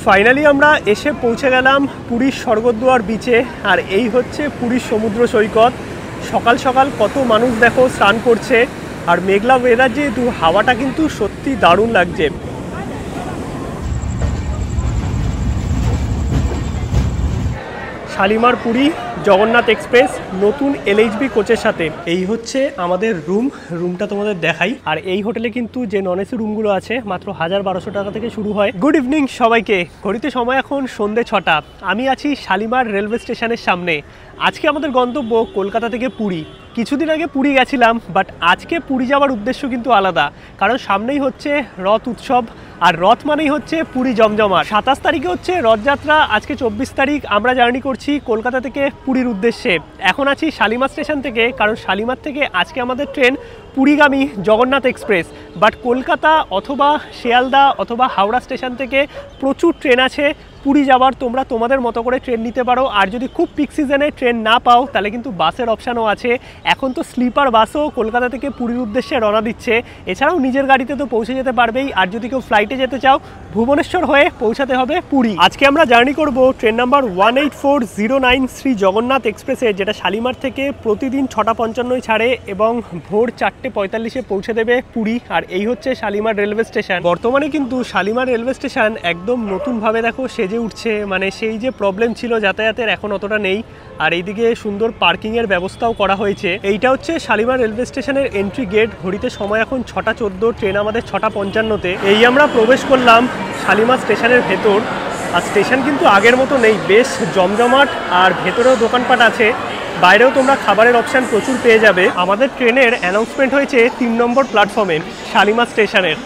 Finally আমরা এসে পৌঁছে গেলাম পুরীর স্বর্গদ্বার বিচে। আর এই হচ্ছে পুরীর সমুদ্র সৈকত। সকাল সকাল কত মানুষ দেখো স্নান করছে, আর মেঘলা ওয়েদার, যেহেতু হাওয়াটা কিন্তু সত্যি দারুণ লাগছে। শালিমার পুরী জগন্নাথ এক্সপ্রেস নতুন এলএইচবি কোচের সাথে। এই হচ্ছে আমাদের রুমটা তোমাদের দেখাই। আর এই হোটেলে কিন্তু যে নন এসি রুমগুলো আছে মাত্র 1200 টাকা থেকে শুরু হয়। গুড ইভিনিং সবাইকে। ঘড়িতে সময় এখন সন্ধ্যে 6টা। আমি আছি শালিমার রেলওয়ে স্টেশনের সামনে। আজকে আমাদের গন্তব্য কলকাতা থেকে পুরী। কিছুদিন আগে পুরী গেছিলাম, বাট আজকে পুরী যাওয়ার উদ্দেশ্য কিন্তু আলাদা, কারণ সামনেই হচ্ছে রথ উৎসব। আর রথ মানেই হচ্ছে পুরী জমজমাট। 27 তারিখে হচ্ছে রথযাত্রা, আজকে 24 তারিখ। আমরা জার্নি করছি কলকাতা থেকে পুরীর উদ্দেশ্যে। এখন আছি শালিমার স্টেশন থেকে, কারণ শালিমার থেকে আজকে আমাদের ট্রেন পুরীগামী জগন্নাথ এক্সপ্রেস। বাট কলকাতা অথবা শিয়ালদা অথবা হাওড়া স্টেশন থেকে প্রচুর ট্রেন আছে পুরী যাওয়ার। তোমরা তোমাদের মতো করে ট্রেন নিতে পারো। আর যদি খুব পিক সিজনে ট্রেন না পাও, তাহলে কিন্তু বাসের অপশানও আছে। এখন তো স্লিপার বাসও কলকাতা থেকে পুরীর উদ্দেশ্যে রওনা দিচ্ছে। এছাড়াও নিজের গাড়িতে তো পৌঁছে যেতে পারবেই। আর যদি কেউ ফ্লাইটে যেতে চাও, ভুবনেশ্বর হয়ে পৌঁছাতে হবে পুরী। আজকে আমরা জার্নি করব ট্রেন নাম্বার 18409 শ্রী জগন্নাথ এক্সপ্রেসে, যেটা শালিমার থেকে প্রতিদিন 6:55 ছাড়ে এবং ভোর 4:45 পৌঁছে দেবে পুরী। আর এই হচ্ছে শালিমার রেলওয়ে স্টেশন। বর্তমানে কিন্তু শালিমার রেলওয়ে স্টেশন একদম নতুনভাবে দেখো সেজে উঠছে। মানে সেই যে প্রবলেম ছিল যাতায়াতের, এখন অতটা নেই। আর এইদিকে সুন্দর পার্কিংয়ের ব্যবস্থাও করা হয়েছে। এইটা হচ্ছে শালিমার রেলওয়ে স্টেশনের এন্ট্রি গেট। ঘড়িতে সময় এখন 6:14, ট্রেন আমাদের 6:55-তে। এই আমরা প্রবেশ করলাম শালিমার স্টেশনের ভেতর। আর স্টেশন কিন্তু আগের মতো নেই, বেশ জমজমাট। আর ভেতরেও দোকানপাট আছে, বাইরেও তোমরা খাবারের অপশান প্রচুর পেয়ে যাবে। আমাদের ট্রেনের অ্যানাউন্সমেন্ট হয়েছে 3 নম্বর প্ল্যাটফর্মে শালিমার স্টেশনের।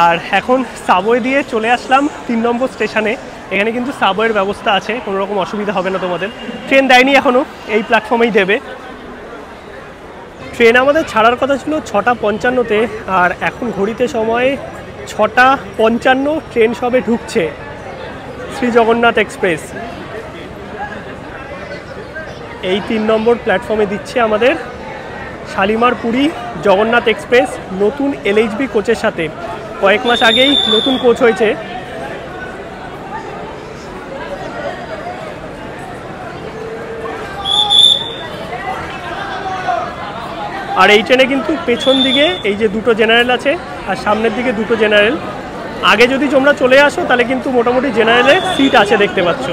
আর এখন সাবওয়ে দিয়ে চলে আসলাম 3 নম্বর স্টেশনে। এখানে কিন্তু সাবওয়ের ব্যবস্থা আছে, কোনো রকম অসুবিধা হবে না তোমাদের। ট্রেন দেয়নি এখনও, এই প্ল্যাটফর্মেই দেবে। ট্রেন আমাদের ছাড়ার কথা ছিল 6:55-তে, আর এখন ঘড়িতে সময় 6:55। ট্রেন সবে ঢুকছে শ্রী জগন্নাথ এক্সপ্রেস। এই 3 নম্বর প্ল্যাটফর্মে দিচ্ছে আমাদের শালিমার পুরী জগন্নাথ এক্সপ্রেস নতুন এলএইচবি কোচের সাথে। কয়েক মাস আগেই নতুন কোচ হয়েছে। আর এই ট্রেনে কিন্তু পেছন দিকে এই যে 2টো জেনারেল আছে, আর সামনের দিকে 2টো জেনারেল। আগে যদি তোমরা চলে আসো তাহলে কিন্তু মোটামুটি জেনারেলে সিট আছে, দেখতে পাচ্ছ।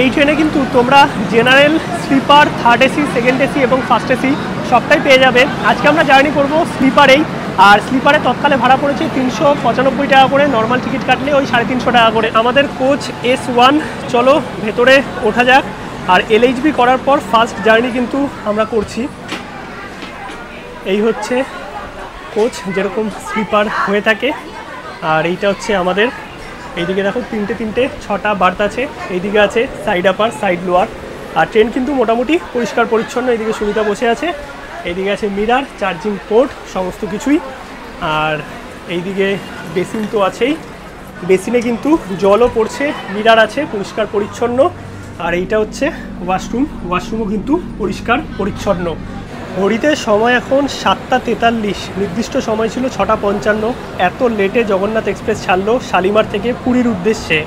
এই ট্রেনে কিন্তু তোমরা general, sleeper, third AC, second AC এবং ফার্স্ট এসি সবটাই পেয়ে যাবে। আজকে আমরা জার্নি করব স্লিপারেই। আর স্লিপারে তৎকালে ভাড়া পড়েছে 395 টাকা করে, নর্মাল টিকিট কাটলে ওই 350 টাকা করে। আমাদের কোচ S1। চলো ভেতরে ওঠা যাক। আর এলএইচবি করার পর ফার্স্ট জার্নি কিন্তু আমরা করছি। এই হচ্ছে কোচ, যেরকম স্লিপার হয়ে থাকে। আর এইটা হচ্ছে আমাদের, এইদিকে দেখো 3টে 6টা বার্থ আছে। এইদিকে আছে সাইড আপার, সাইড লোয়ার। আর ট্রেন কিন্তু মোটামুটি পরিষ্কার পরিচ্ছন্ন। এইদিকে সুবিধা বসে আছে, এইদিকে আছে মিরার, চার্জিং পোর্ট, সমস্ত কিছুই। আর এইদিকে বেসিন তো আছেই, বেসিনে কিন্তু জলও পড়ছে, মিরার আছে, পরিষ্কার পরিচ্ছন্ন। আর এইটা হচ্ছে ওয়াশরুমও কিন্তু পরিষ্কার পরিচ্ছন্ন। ঘড়িতে সময় এখন 7:43, নির্দিষ্ট সময় ছিল 6:55। এত লেটে জগন্নাথ এক্সপ্রেস ছাড়লো শালিমার থেকে পুরীর উদ্দেশ্যে।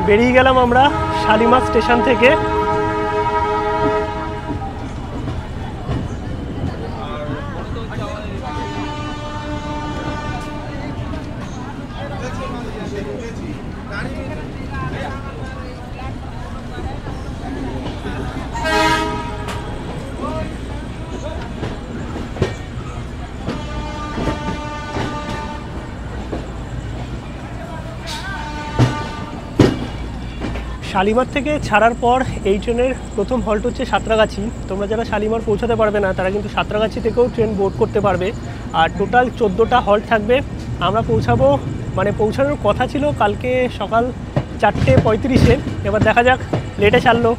বেরিয়ে গেলাম আমরা শালিমার স্টেশন থেকে। শালিমার থেকে ছাড়ার পর এই ট্রেনের প্রথম হল্ট হচ্ছে সাঁতরাগাছি। তোমরা যারা শালিমার পৌঁছাতে পারবে না তারা কিন্তু সাঁতরাগাছি থেকেও ট্রেন বোর্ড করতে পারবে। আর টোটাল 14টা হল্ট থাকবে। আমরা পৌঁছাবো, মানে পৌঁছানোর কথা ছিল কালকে সকাল 4:35-এ। এবার দেখা যাক, লেটে ছাড়লো।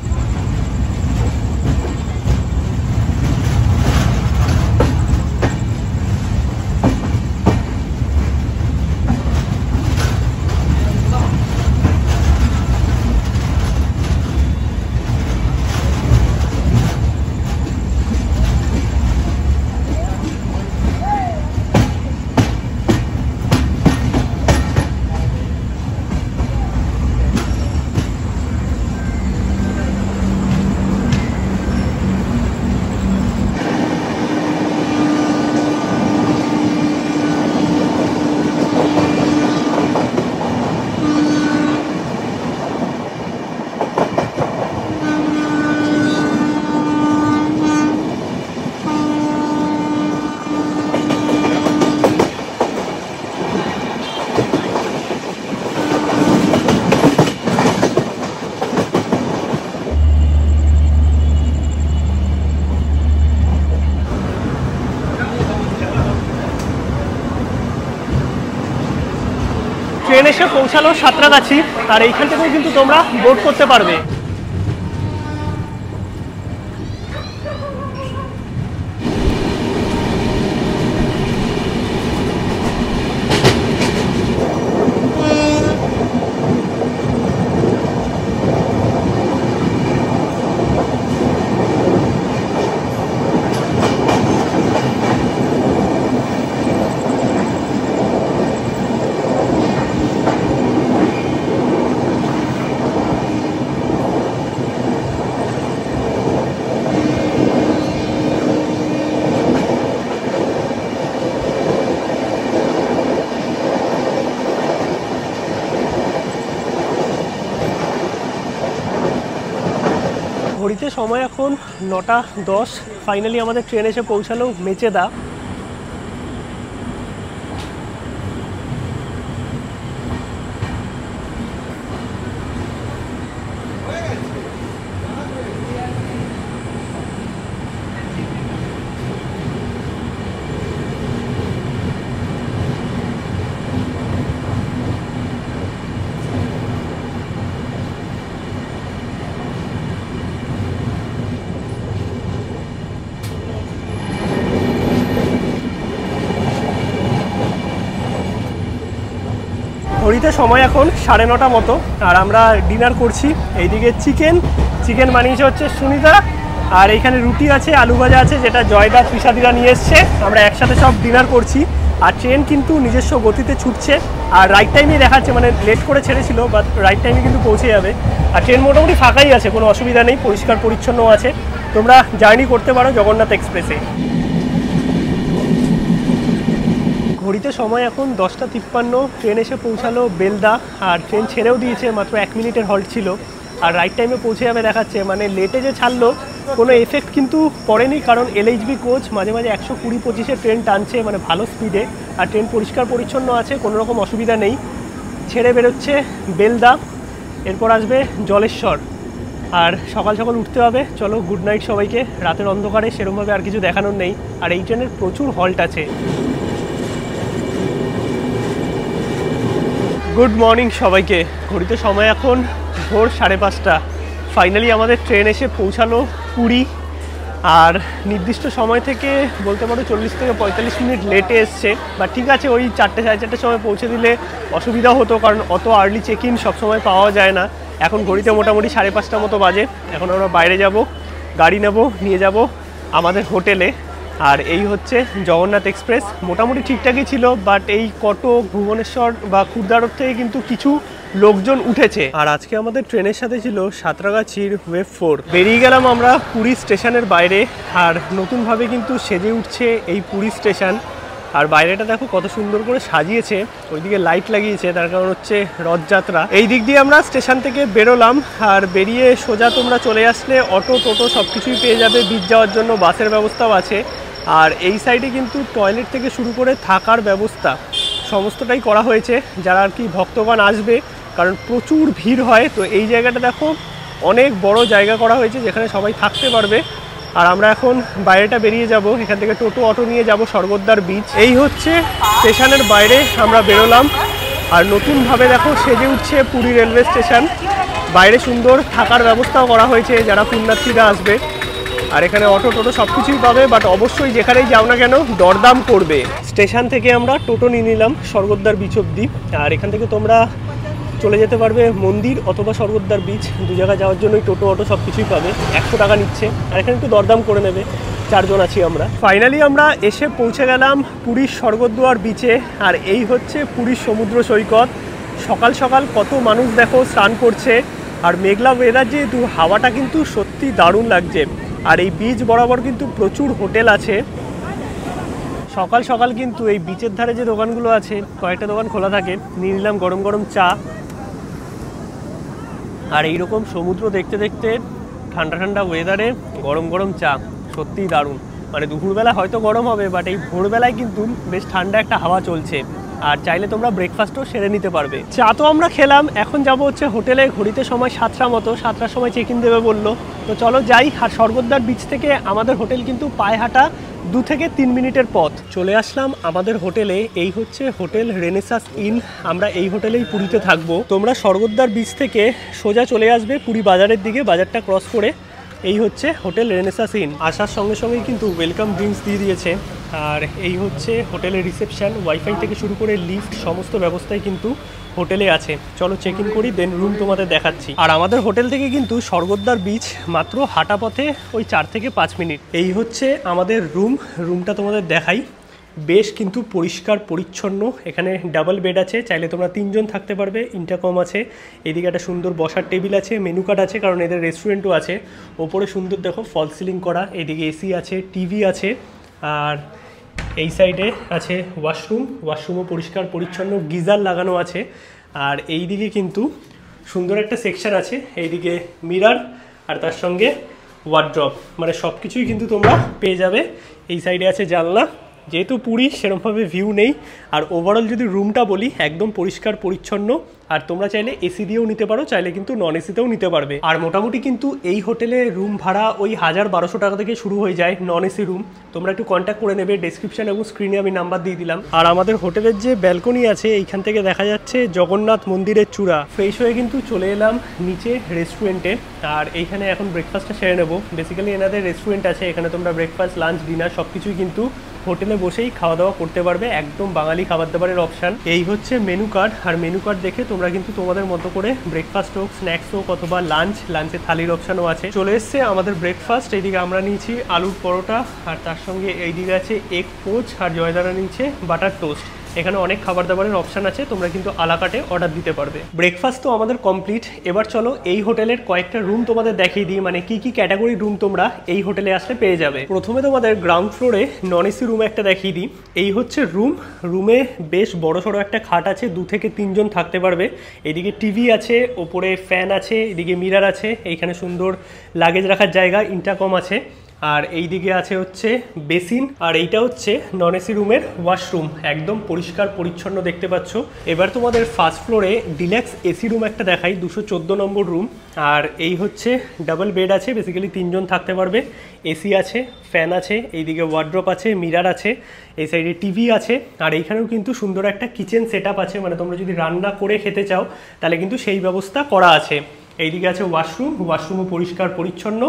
ট্রেন এসে পৌঁছালো সাঁতরাগাছি, আর এইখান থেকেও কিন্তু তোমরা বোর্ড করতে পারবে। ঘড়িতে সময় এখন 9:10। ফাইনালি আমাদের ট্রেন এসে পৌঁছালো মেচেদা। ঘড়িতে সময় এখন 9:30 মতো, আর আমরা ডিনার করছি। এইদিকে চিকেন বানিয়েছে হচ্ছে সুনিতা, আর এইখানে রুটি আছে, আলু ভাজা আছে, যেটা জয়দা তৃষাদিরা নিয়ে এসছে। আমরা একসাথে সব ডিনার করছি। আর ট্রেন কিন্তু নিজস্ব গতিতে ছুটছে, আর রাইট টাইমেই দেখাচ্ছে, মানে লেট করে ছেড়েছিল বাট রাইট টাইমে কিন্তু পৌঁছে যাবে। আর ট্রেন মোটামুটি ফাঁকাই আছে, কোনো অসুবিধা নেই, পরিষ্কার পরিচ্ছন্ন আছে। তোমরা জার্নি করতে পারো জগন্নাথ এক্সপ্রেসে। ঘড়িতে সময় এখন 10:53। ট্রেন এসে পৌঁছালো বেলদা, আর ট্রেন ছেড়েও দিয়েছে, মাত্র 1 মিনিটের হল্ট ছিল। আর রাইট টাইমে পৌঁছে যাবে দেখাচ্ছে, মানে লেটে যে ছাড়লো কোনো এফেক্ট কিন্তু পড়েনি, কারণ এলএইচবি কোচ মাঝে মাঝে 120-25-এ ট্রেন টানছে, মানে ভালো স্পিডে। আর ট্রেন পরিষ্কার পরিচ্ছন্ন আছে, কোনো রকম অসুবিধা নেই। ছেড়ে বেরোচ্ছে বেলদা, এরপর আসবে জলেশ্বর। আর সকাল সকাল উঠতে হবে। চলো, গুড নাইট সবাইকে। রাতের অন্ধকারে সেরকমভাবে আর কিছু দেখানোর নেই। আর এই ট্রেনের প্রচুর হল্ট আছে। গুড মর্নিং সবাইকে। ঘড়িতে সময় এখন ভোর 5:30। ফাইনালি আমাদের ট্রেন এসে পৌঁছালো পুরী, আর নির্দিষ্ট সময় থেকে বলতে পারো 40 থেকে 45 মিনিট লেটে এসছে। বা ঠিক আছে, ওই 4টে সাড়ে 4টের সময় পৌঁছে দিলে অসুবিধা হতো, কারণ অত আর্লি চেক ইন সবসময় পাওয়া যায় না। এখন ঘড়িতে মোটামুটি 5:30 মতো বাজে। এখন আমরা বাইরে যাব, গাড়ি নেব, নিয়ে যাব আমাদের হোটেলে। আর এই হচ্ছে জগন্নাথ এক্সপ্রেস। মোটামুটি ঠিকঠাকই ছিল, বাট এই কটক, ভুবনেশ্বর বা খুরদারোড থেকে কিন্তু কিছু লোকজন উঠেছে। আর আজকে আমাদের ট্রেনের সাথে ছিল সাঁতরাগাছির ওয়েভ 4। বেরিয়ে গেলাম আমরা পুরী স্টেশনের বাইরে, আর নতুনভাবে কিন্তু সেজে উঠছে এই পুরী স্টেশন। আর বাইরেটা দেখো কত সুন্দর করে সাজিয়েছে, ওইদিকে লাইট লাগিয়েছে, তার কারণ হচ্ছে রথযাত্রা। এই দিক দিয়ে আমরা স্টেশন থেকে বেরোলাম, আর বেরিয়ে সোজা তোমরা চলে আসলে অটো টোটো সব কিছুই পেয়ে যাবে। বিচ যাওয়ার জন্য বাসের ব্যবস্থাও আছে। আর এই সাইডে কিন্তু টয়লেট থেকে শুরু করে থাকার ব্যবস্থা সমস্তটাই করা হয়েছে। যারা আর কি ভক্তগণ আসবে কারণ প্রচুর ভিড় হয়। তো এই জায়গাটা দেখো অনেক বড় জায়গা করা হয়েছে যেখানে সবাই থাকতে পারবে। আর আমরা এখন বাইরেটা বেরিয়ে যাব, এখান থেকে টোটো অটো নিয়ে যাব স্বর্গদ্বার বিচ। এই হচ্ছে স্টেশনের বাইরে আমরা বেরোলাম। আর নতুনভাবে দেখো সেজে উঠছে পুরী রেলওয়ে স্টেশন। বাইরে সুন্দর থাকার ব্যবস্থাও করা হয়েছে যারা পুণ্যার্থীরা আসবে। আর এখানে অটো টোটো সব কিছুই পাবে, বাট অবশ্যই যেখানেই যাও না কেন দরদাম করবে। স্টেশন থেকে আমরা টোটো নিয়ে নিলাম স্বর্গদ্বার বিচ অব্দি। আর এখান থেকে তোমরা চলে যেতে পারবে মন্দির অথবা স্বর্গদ্বার বিচ, দু জায়গায় যাওয়ার জন্যই টোটো অটো সব কিছুই পাবে। 100 টাকা নিচ্ছে, আর এখানে একটু দরদাম করে নেবে। 4 জন আছি আমরা। ফাইনালি আমরা এসে পৌঁছে গেলাম পুরীর স্বর্গদ্বার বিচে। আর এই হচ্ছে পুরীর সমুদ্র সৈকত। সকাল সকাল কত মানুষ দেখো স্নান করছে। আর মেঘলা ওয়েদার, যেহেতু হাওয়াটা কিন্তু সত্যি দারুণ লাগছে। আর এই বিচ বরাবর কিন্তু প্রচুর হোটেল আছে। সকাল সকাল কিন্তু এই বিচের ধারে যে দোকানগুলো আছে কয়েকটা দোকান খোলা থাকে। নিয়ে নিলাম গরম গরম চা। আর এইরকম সমুদ্র দেখতে দেখতে ঠান্ডা ঠান্ডা ওয়েদারে গরম গরম চা সত্যিই দারুণ। মানে দুপুরবেলা হয়তো গরম হবে, বাট এই ভোরবেলায় কিন্তু বেশ ঠান্ডা একটা হাওয়া চলছে। আর চাইলে তোমরা ব্রেকফাস্টও সেরে নিতে পারবে। চা তো আমরা খেলাম, এখন যাব হচ্ছে হোটেলে। ঘড়িতে সময় 7টা মতো, 7টার সময় চেক ইন দেবে বললো। তো চলো যাই। আর স্বর্গদ্বার বিচ থেকে আমাদের হোটেল কিন্তু পায়ে হাঁটা 2 থেকে 3 মিনিটের পথ। চলে আসলাম আমাদের হোটেলে। এই হচ্ছে হোটেল রেনেসাস ইন। আমরা এই হোটেলেই পুরীতে থাকবো। তোমরা স্বর্গদ্বার বিচ থেকে সোজা চলে আসবে পুরী বাজারের দিকে, বাজারটা ক্রস করে এই হচ্ছে হোটেল রেনেসাস ইন। আসার সঙ্গে সঙ্গেই কিন্তু ওয়েলকাম ড্রিঙ্কস দিয়ে দিয়েছে। আর এই হচ্ছে হোটেলের রিসেপশন। ওয়াইফাই থেকে শুরু করে লিফট সমস্ত ব্যবস্থাই কিন্তু হোটেলে আছে। চলো চেক ইন করি, দেন রুম তোমাদের দেখাচ্ছি। আর আমাদের হোটেল থেকে কিন্তু স্বর্গদ্বার বিচ মাত্র হাঁটা পথে ওই 4 থেকে 5 মিনিট। এই হচ্ছে আমাদের রুমটা তোমাদের দেখাই। বেশ কিন্তু পরিষ্কার পরিচ্ছন্ন। এখানে ডাবল বেড আছে, চাইলে তোমরা 3 জন থাকতে পারবে। ইন্টারকম আছে, এদিকে একটা সুন্দর বসার টেবিল আছে, মেনু কার্ড আছে, কারণ এদের রেস্টুরেন্টও আছে। ওপরে সুন্দর দেখো ফল সিলিং করা, এদিকে এসি আছে, টিভি আছে। আর এই সাইডে আছে ওয়াশরুমও পরিষ্কার পরিচ্ছন্ন, গিজার লাগানো আছে। আর এই দিকে কিন্তু সুন্দর একটা সেকশন আছে, এইদিকে মিরর আর তার সঙ্গে ওয়ার্ড্রপ, মানে সব কিছুই কিন্তু তোমরা পেয়ে যাবে। এই সাইডে আছে জানলা। যেহেতু পুরী সেরকমভাবে ভিউ নেই। আর ওভারঅল যদি রুমটা বলি, একদম পরিষ্কার পরিচ্ছন্ন। আর তোমরা চাইলে এসি দিয়েও নিতে পারো, চাইলে কিন্তু নন এসিতেও নিতে পারবে। আর মোটামুটি কিন্তু এই হোটেলে রুম ভাড়া ওই 1000-1200 টাকা থেকে শুরু হয়ে যায় নন এসি রুম। তোমরা একটু কন্ট্যাক্ট করে নেবে, ডেসক্রিপশন এবং স্ক্রিনে আমি নাম্বার দিয়ে দিলাম। আর আমাদের হোটেলের যে ব্যালকনি আছে, এইখান থেকে দেখা যাচ্ছে জগন্নাথ মন্দিরের চূড়া। ফ্রেশ হয়ে কিন্তু চলে এলাম নিচে রেস্টুরেন্টে। আর এইখানে এখন ব্রেকফাস্টটা সেরে নেবো। বেসিক্যালি এনাদের রেস্টুরেন্ট আছে, এখানে তোমরা ব্রেকফাস্ট, লাঞ্চ, ডিনার সব কিছুই কিন্তু হোটেলে বসেই খাওয়া দাওয়া করতে পারবে। একদম বাঙালি খাবার দাবারের অপশান। এই হচ্ছে মেনু কার্ড। আর মেনু কার্ড দেখে তোমরা কিন্তু তোমাদের মতো করে ব্রেকফাস্ট হোক, স্ন্যাক্স হোক, অথবা লাঞ্চের থালির অপশানও আছে। চলে এসছে আমাদের ব্রেকফাস্ট। এইদিকে আমরা নিয়েছি আলুর পরোটা, আর তার সঙ্গে এইদিকে আছে এগ পোচ, আর জয়দারা নিচ্ছে বাটার টোস্ট। এখানে অনেক খাবার দাবারের অপশান আছে, তোমরা কিন্তু আলাকাটে অর্ডার দিতে পারবে। ব্রেকফাস্ট তো আমাদের কমপ্লিট। এবার চলো এই হোটেলের কয়েকটা রুম তোমাদের দেখিয়ে দিই, মানে কি কি ক্যাটাগরি রুম তোমরা এই হোটেলে আসলে পেয়ে যাবে। প্রথমে তোমাদের গ্রাউন্ড ফ্লোরে নন এসি রুম একটা দেখিয়ে দিই। এই হচ্ছে রুমে বেশ বড় সড়ো একটা খাট আছে, 2 থেকে 3 জন থাকতে পারবে। এদিকে টিভি আছে, ওপরে ফ্যান আছে, এদিকে মিরর আছে, এইখানে সুন্দর লাগেজ রাখার জায়গা, ইন্টারকম আছে। আর এই দিকে আছে হচ্ছে বেসিন। আর এইটা হচ্ছে নন এসি রুমের ওয়াশরুম, একদম পরিষ্কার পরিচ্ছন্ন দেখতে পাচ্ছ। এবার তোমাদের ফার্স্ট ফ্লোরে ডিলাক্স এসি রুম একটা দেখাই, 214 নম্বর রুম। আর এই হচ্ছে ডাবল বেড আছে, বেসিক্যালি 3 জন থাকতে পারবে। এসি আছে, ফ্যান আছে, এইদিকে ওয়ার্ড্রপ আছে, মিরর আছে, এই সাইডে টিভি আছে। আর এইখানেও কিন্তু সুন্দর একটা কিচেন সেট আপ আছে, মানে তোমরা যদি রান্না করে খেতে চাও তাহলে কিন্তু সেই ব্যবস্থা করা আছে। এইদিকে আছে ওয়াশরুমও পরিষ্কার পরিচ্ছন্ন।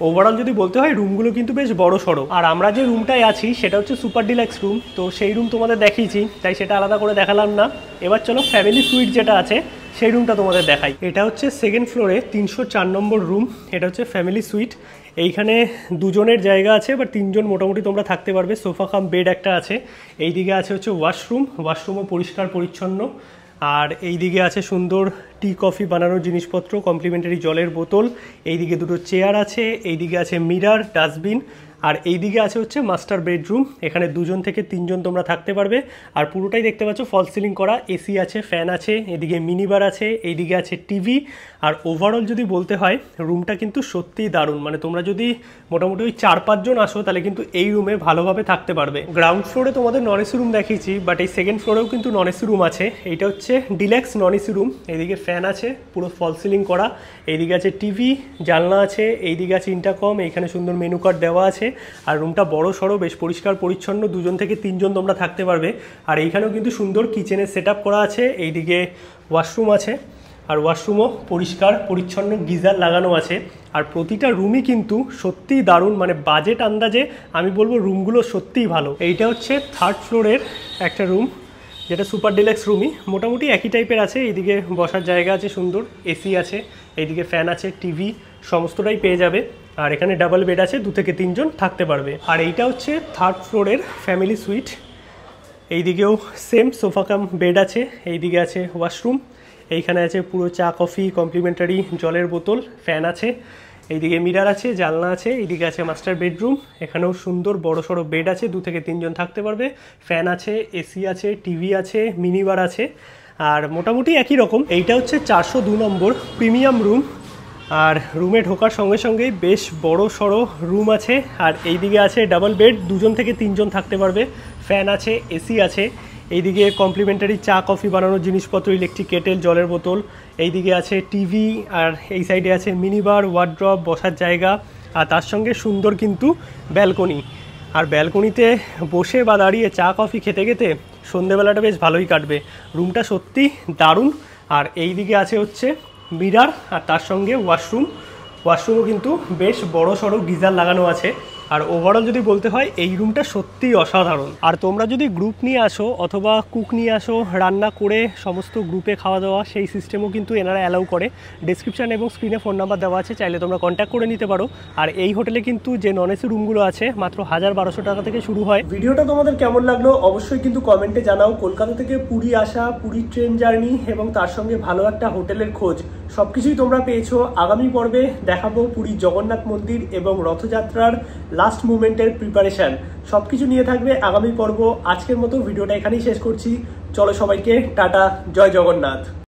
ওভারঅল যদি বলতে হয় রুমগুলো কিন্তু বেশ বড় সড়ো। আর আমরা যে রুমটায় আছি সেটা হচ্ছে সুপার ডিলাক্স রুম, তো সেই রুম তোমাদের দেখিয়েছি, তাই সেটা আলাদা করে দেখালাম না। এবার চলো ফ্যামিলি সুইট যেটা আছে সেই রুমটা তোমাদের দেখাই। এটা হচ্ছে সেকেন্ড ফ্লোরে 304 নম্বর রুম। এটা হচ্ছে ফ্যামিলি সুইট। এইখানে 2 জনের জায়গা আছে, বা 3 জন মোটামুটি তোমরা থাকতে পারবে। সোফা কাম বেড একটা আছে। এইদিকে আছে হচ্ছে ওয়াশরুমও পরিষ্কার পরিচ্ছন্ন। আর এই দিকে আছে সুন্দর টি কফি বানানোর জিনিসপত্র, কমপ্লিমেন্টারি জলের বোতল। এইদিকে 2টো চেয়ার আছে, এইদিকে আছে মিরর, ডাস্টবিন। আর এই দিকে আছে হচ্ছে মাস্টার বেডরুম, এখানে 2 জন থেকে 3 জন তোমরা থাকতে পারবে। আর পুরোটাই দেখতে পাচ্ছ ফল সিলিং করা, এসি আছে, ফ্যান আছে, এদিকে মিনি বার আছে, এইদিকে আছে টিভি। আর ওভারঅল যদি বলতে হয় রুমটা কিন্তু সত্যিই দারুণ, মানে তোমরা যদি মোটামুটি ওই 4-5 জন আসো তাহলে কিন্তু এই রুমে ভালোভাবে থাকতে পারবে। গ্রাউন্ড ফ্লোরে তোমাদের নন এসি রুম দেখিয়েছি, বাট এই সেকেন্ড ফ্লোরেও কিন্তু নন এসি রুম আছে। এইটা হচ্ছে ডিলাক্স নন এসি রুম, এইদিকে ফ্যান আছে, পুরো ফল সিলিং করা, এইদিকে আছে টিভি, জানলা আছে, এইদিকে আছে ইন্টারকম, এইখানে সুন্দর মেনু কার্ড দেওয়া আছে। আর রুমটা বড় সড়ো, বেশ পরিষ্কার পরিচ্ছন্ন, 2 জন থেকে 3 জন তোমরা থাকতে পারবে। আর এইখানেও কিন্তু সুন্দর কিচেনের সেট আপ করা আছে, এইদিকে ওয়াশরুম আছে, আর ওয়াশরুমও পরিষ্কার পরিচ্ছন্ন, গিজার লাগানো আছে। আর প্রতিটা রুমই কিন্তু সত্যিই দারুণ, মানে বাজেট আন্দাজে আমি বলবো রুমগুলো সত্যিই ভালো। এইটা হচ্ছে 3rd ফ্লোরের একটা রুম, যেটা সুপার ডিলাক্স রুমই, মোটামুটি একই টাইপের আছে। এইদিকে বসার জায়গা আছে সুন্দর, এসি আছে, এইদিকে ফ্যান আছে, টিভি সমস্তটাই পেয়ে যাবে। আর এখানে ডাবল বেড আছে, 2 থেকে 3 জন থাকতে পারবে। আর এইটা হচ্ছে 3rd ফ্লোরের ফ্যামিলি সুইট, এইদিকেও সেম সোফা কাম বেড আছে, এইদিকে আছে ওয়াশরুম, এইখানে আছে পুরো চা কফি কমপ্লিমেন্টারি জলের বোতল, ফ্যান আছে, এইদিকে মিরার আছে, জানলা আছে, এইদিকে আছে মাস্টার বেডরুম, এখানেও সুন্দর বড় সড়ো বেড আছে, 2 থেকে 3 জন থাকতে পারবে, ফ্যান আছে, এসি আছে, টিভি আছে, মিনি বার আছে, আর মোটামুটি একই রকম। এইটা হচ্ছে 402 নম্বর প্রিমিয়াম রুম। আর রুমে ঢোকার সঙ্গে সঙ্গেই বেশ বড় সড়ো রুম আছে। আর এইদিকে আছে ডাবল বেড, 2 জন থেকে 3 জন থাকতে পারবে, ফ্যান আছে, এসি আছে, এইদিকে কমপ্লিমেন্টারি চা কফি বানানোর জিনিসপত্র, ইলেকট্রিক কেটেল, জলের বোতল, এইদিকে আছে টিভি, আর এই সাইডে আছে মিনি বার, ওয়ার্ড্রপ, বসার জায়গা, আর তার সঙ্গে সুন্দর কিন্তু ব্যালকনি। আর ব্যালকনিতে বসে বা দাঁড়িয়ে চা কফি খেতে খেতে সন্ধেবেলাটা বেশ ভালোই কাটবে। রুমটা সত্যি দারুণ। আর এইদিকে আছে হচ্ছে মিরার, আর তার সঙ্গে ওয়াশরুমও কিন্তু বেশ বড় সড়ো গিজার লাগানো আছে। আর ওভারঅল যদি বলতে হয় এই রুমটা সত্যিই অসাধারণ। আর তোমরা যদি গ্রুপ নিয়ে আসো অথবা কুক নিয়ে আসো, রান্না করে সমস্ত গ্রুপে খাওয়া দাওয়া, সেই সিস্টেমও কিন্তু এনারা অ্যালাউ করে। ডেসক্রিপশান এবং স্ক্রিনে ফোন নাম্বার দেওয়া আছে, চাইলে তোমরা কন্ট্যাক্ট করে নিতে পারো। আর এই হোটেলে কিন্তু যে নন এসি রুমগুলো আছে মাত্র 1200 টাকা থেকে শুরু হয়। ভিডিওটা তোমাদের কেমন লাগলো অবশ্যই কিন্তু কমেন্টে জানাও। কলকাতা থেকে পুরী আসা, পুরীর ট্রেন জার্নি এবং তার সঙ্গে ভালো একটা হোটেলের খোঁজ সবকিছুই তোমরা পেয়েছো। আগামী পর্বে দেখাবো পুরীর জগন্নাথ মন্দির এবং রথযাত্রার লাস্ট মুভমেন্টের প্রিপারেশন, সবকিছু নিয়ে থাকবে আগামী পর্ব। আজকের মতো ভিডিওটা এখানেই শেষ করছি। চলো সবাইকে টাটা, জয় জগন্নাথ।